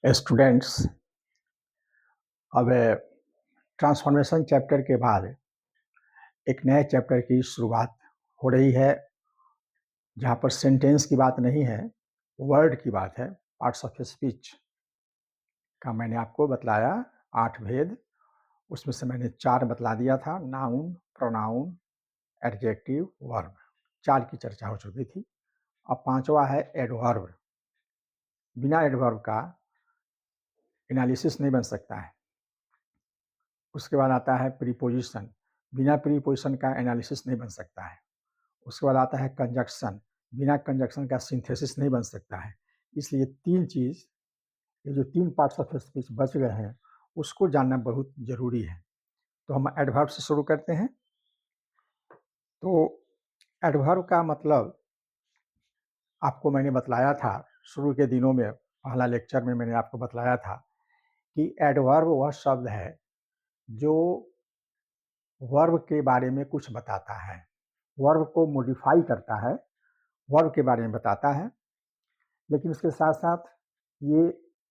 Students, अब transformation chapter के बाद एक नए चैप्टर की शुरुआत हो रही है, जहाँ पर सेंटेंस की बात नहीं है, वर्ड की बात है। पार्ट्स ऑफ स्पीच का मैंने आपको बतलाया 8 भेद, उसमें से मैंने 4 बतला दिया था, नाउन, प्रोनाउन, एडजेक्टिव, वर्ब। 4 की चर्चा हो चुकी थी। अब 5वां है एडवर्ब। बिना एडवर्ब का एनालिसिस नहीं बन सकता है। उसके बाद आता है प्रीपोजिशन। बिना प्रीपोजिशन का एनालिसिस नहीं बन सकता है। उसके बाद आता है कंजक्शन। बिना कंजक्शन का सिंथेसिस नहीं बन सकता है। इसलिए 3 चीज़, ये जो 3 पार्ट्स ऑफ स्पीच बच गए हैं, उसको जानना बहुत ज़रूरी है। तो हम एडवर्ब से शुरू करते हैं। तो एडवर्ब का मतलब आपको मैंने बतलाया था शुरू के दिनों में, पहला लेक्चर में मैंने आपको बतलाया था कि एडवर्ब वह शब्द है जो वर्ब के बारे में कुछ बताता है, वर्ब को मॉडिफाई करता है, वर्ब के बारे में बताता है, लेकिन इसके साथ साथ ये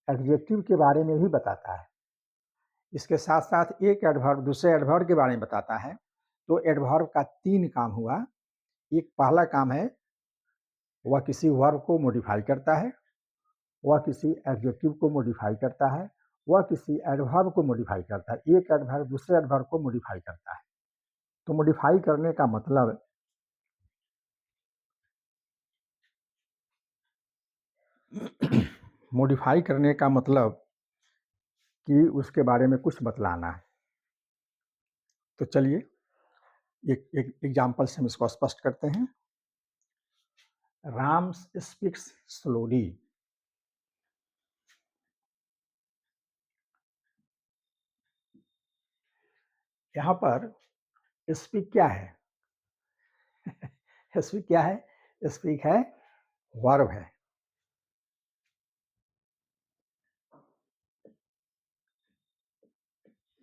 एडजेक्टिव के बारे में भी बताता है। इसके साथ साथ एक एडवर्ब दूसरे एडवर्ब के बारे में बताता है। तो एडवर्ब का 3 काम हुआ। एक पहला काम है, वह किसी वर्ब को मॉडिफाई करता है, वह किसी एडजेक्टिव को मॉडिफाई करता है, वह किसी एडवर्ब को मॉडिफाई करता है। एक एडवर्ब दूसरे एडवर्ब को मॉडिफाई करता है। तो मॉडिफाई करने का मतलब मॉडिफाई करने का मतलब कि उसके बारे में कुछ बतलाना है। तो चलिए एक एग्जाम्पल से हम इसको स्पष्ट करते हैं। Ram speaks slowly. यहाँ पर स्पीक क्या है? स्पीक क्या है? स्पीक है वर्ब है।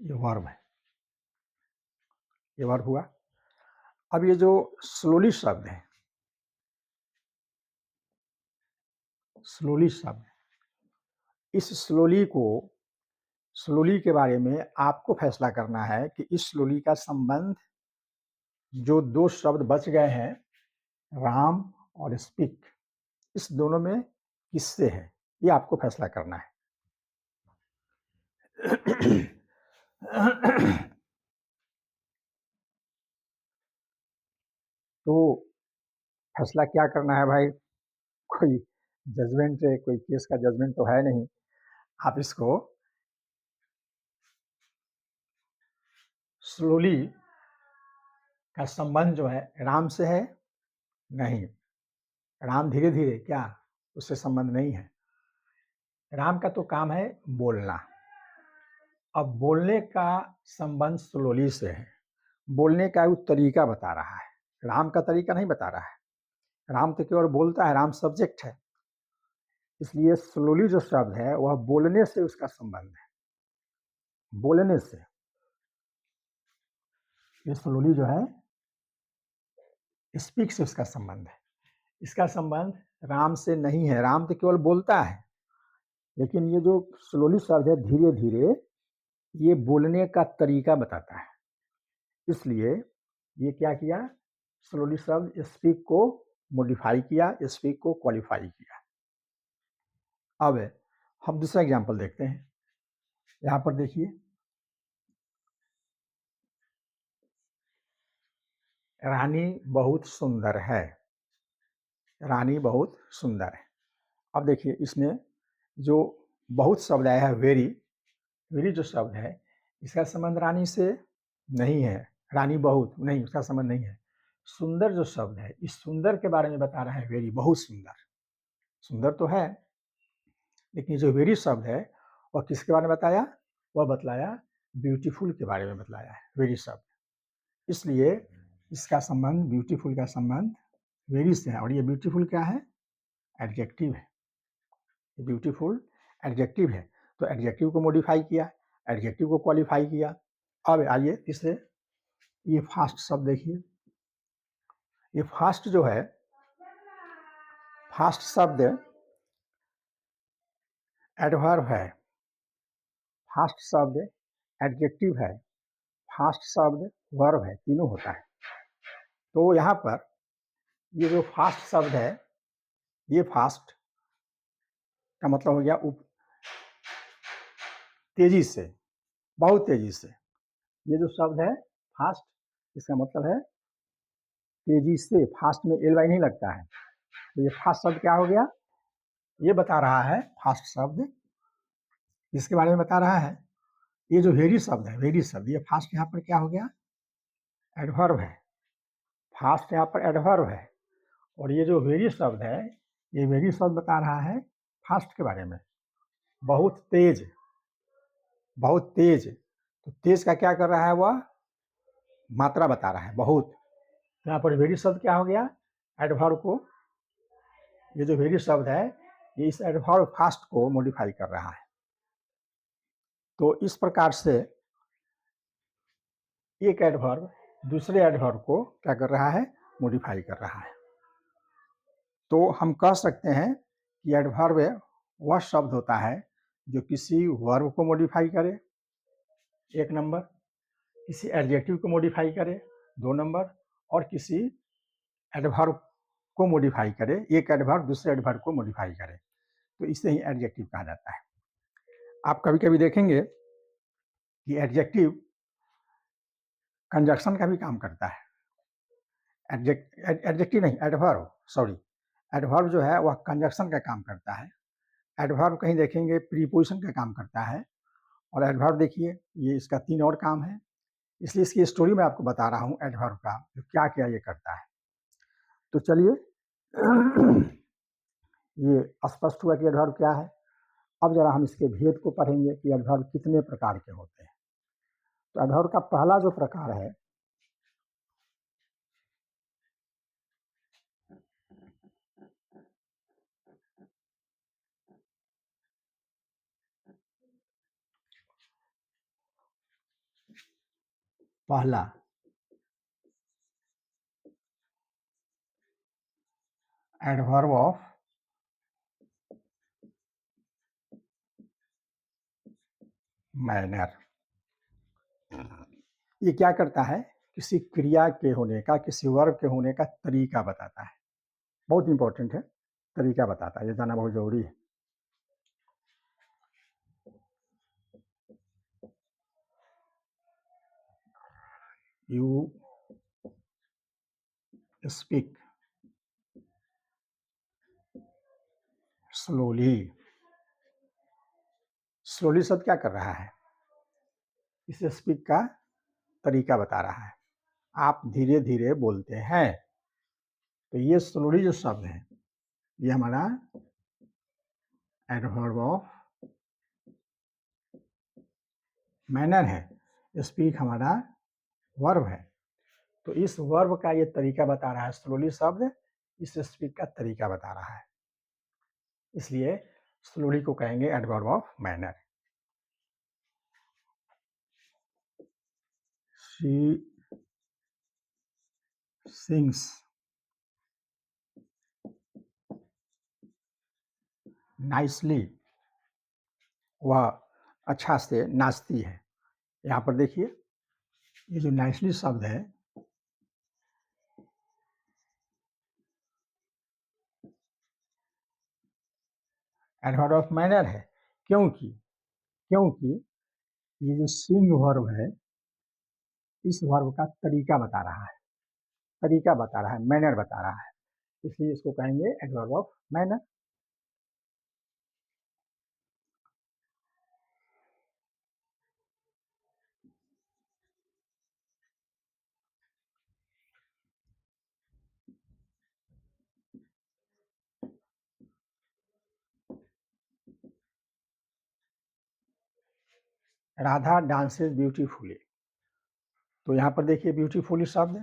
ये वर्ब है, ये वर्ब हुआ। अब ये जो स्लोली शब्द है, स्लोली शब्द, इस स्लोली के बारे में आपको फैसला करना है कि इस स्लोली का संबंध जो 2 शब्द बच गए हैं, राम और स्पीक, इस दोनों में किससे है, ये आपको फैसला करना है। तो फैसला क्या करना है भाई? कोई जजमेंट है, कोई केस का जजमेंट तो है नहीं। आप इसको स्लोली का संबंध जो है राम से है? नहीं, राम धीरे धीरे, क्या उससे संबंध नहीं है। राम का तो काम है बोलना। अब बोलने का संबंध स्लोली से है। बोलने का वो तरीका बता रहा है, राम का तरीका नहीं बता रहा है। राम तो केवल बोलता है, राम सब्जेक्ट है। इसलिए स्लोली जो शब्द है वह बोलने से उसका संबंध है, बोलने से। ये स्लोली जो है स्पीक से उसका संबंध है। इसका संबंध राम से नहीं है। राम तो केवल बोलता है, लेकिन ये जो स्लोली शब्द है धीरे धीरे, ये बोलने का तरीका बताता है। इसलिए ये क्या किया, स्लोली शब्द स्पीक को मॉडिफाई किया, स्पीक को क्वालिफाई किया। अब हम दूसरा एग्जांपल देखते हैं। यहाँ पर देखिए, रानी बहुत सुंदर है। रानी बहुत सुंदर है। अब देखिए इसमें जो बहुत शब्द आया है, वेरी, वेरी जो शब्द है, इसका संबंध रानी से नहीं है। रानी बहुत नहीं, उसका संबंध नहीं है। सुंदर जो शब्द है, इस सुंदर के बारे में बता रहा है, वेरी, बहुत सुंदर। सुंदर तो है, लेकिन जो वेरी शब्द है वह किसके बारे में बताया? वह बतलाया ब्यूटीफुल के बारे में बतलाया है, वेरी शब्द। इसलिए इसका संबंध, ब्यूटीफुल का संबंध वेरी से है। और ये ब्यूटीफुल क्या है? एडजेक्टिव है। ब्यूटीफुल एडजेक्टिव है। तो एडजेक्टिव को मॉडिफाई किया, एडजेक्टिव को क्वालिफाई किया। अब आइए तीसरे, ये फास्ट शब्द देखिए, ये फास्ट जो है, फास्ट शब्द एडवर्ब है, फास्ट शब्द एडजेक्टिव है, फास्ट शब्द वर्ब है, तीनों होता है। तो यहाँ पर ये जो फास्ट शब्द है, ये फास्ट का मतलब हो गया तेजी से, बहुत तेजी से। ये जो शब्द है फास्ट, इसका मतलब है तेजी से, फास्ट में एल वाई नहीं लगता है। तो ये फास्ट शब्द क्या हो गया, ये बता रहा है फास्ट शब्द, इसके बारे में बता रहा है। ये जो वेरी शब्द है, वेरी शब्द, ये फास्ट यहाँ पर क्या हो गया, एडवर्ब है। फास्ट यहाँ पर एडवर्ब है। और ये जो वेरी शब्द है, ये वेरी शब्द बता रहा है फास्ट के बारे में, बहुत तेज, बहुत तेज। तो तेज का क्या कर रहा है, वह मात्रा बता रहा है, बहुत। यहाँ पर वेरी शब्द क्या हो गया, एडवर्ब को, ये जो वेरी शब्द है ये इस एडवर्ब फास्ट को मॉडिफाई कर रहा है। तो इस प्रकार से एक एडवर्ब दूसरे एडवर्ब को क्या कर रहा है, मॉडिफाई कर रहा है। तो हम कह सकते हैं कि एडवर्ब वह शब्द होता है जो किसी वर्ब को मॉडिफाई करे, 1 नंबर, किसी एडजेक्टिव को मॉडिफाई करे, 2 नंबर, और किसी एडवर्ब को मॉडिफाई करे, एक एडवर्ब दूसरे एडवर्ब को मॉडिफाई करे, तो इसे ही एडजेक्टिव कहा जाता है। आप कभी कभी देखेंगे कि एडजेक्टिव कंजक्शन का भी काम करता है। एडजेक्टिव नहीं, एडवर्ब, सॉरी, एडवर्ब जो है वह कंजक्शन का काम करता है। एडवर्ब कहीं देखेंगे प्रीपोजिशन का काम करता है, और एडवर्ब देखिए ये इसका 3 और काम है। इसलिए इसकी स्टोरी मैं आपको बता रहा हूँ एडवर्ब का, जो क्या क्या ये करता है। तो चलिए ये स्पष्ट हुआ कि एडवर्ब क्या है। अब जरा हम इसके भेद को पढ़ेंगे कि एडवर्ब कितने प्रकार के होते हैं। तो एडवर्ब का पहला जो प्रकार है, पहला एडवर्ब ऑफ मैनर। ये क्या करता है, किसी क्रिया के होने का, किसी वर्ब के होने का तरीका बताता है। बहुत इंपॉर्टेंट है, तरीका बताता है, ये जानना बहुत जरूरी है। You speak slowly. स्लोली शब्द क्या कर रहा है, इस स्पीक का तरीका बता रहा है, आप धीरे धीरे बोलते हैं। तो ये स्लोली जो शब्द है ये हमारा एडवर्ब ऑफ मैनर है, स्पीक हमारा वर्ब है। तो इस वर्ब का ये तरीका बता रहा है, स्लोली शब्द इस स्पीक का तरीका बता रहा है, इसलिए स्लोली को कहेंगे adverb of manner. She sings nicely, वह अच्छा से नाचती है। यहाँ पर देखिए ये जो नाइसली शब्द है, एडवर्ब ऑफ मैनर है, क्योंकि क्योंकि ये जो सिंग वर्ब है, इस वर्ब का तरीका बता रहा है, तरीका बता रहा है, मैनर बता रहा है, इसलिए इसको कहेंगे adverb of manner. Radha dances beautifully. तो यहाँ पर देखिए ब्यूटीफुली शब्द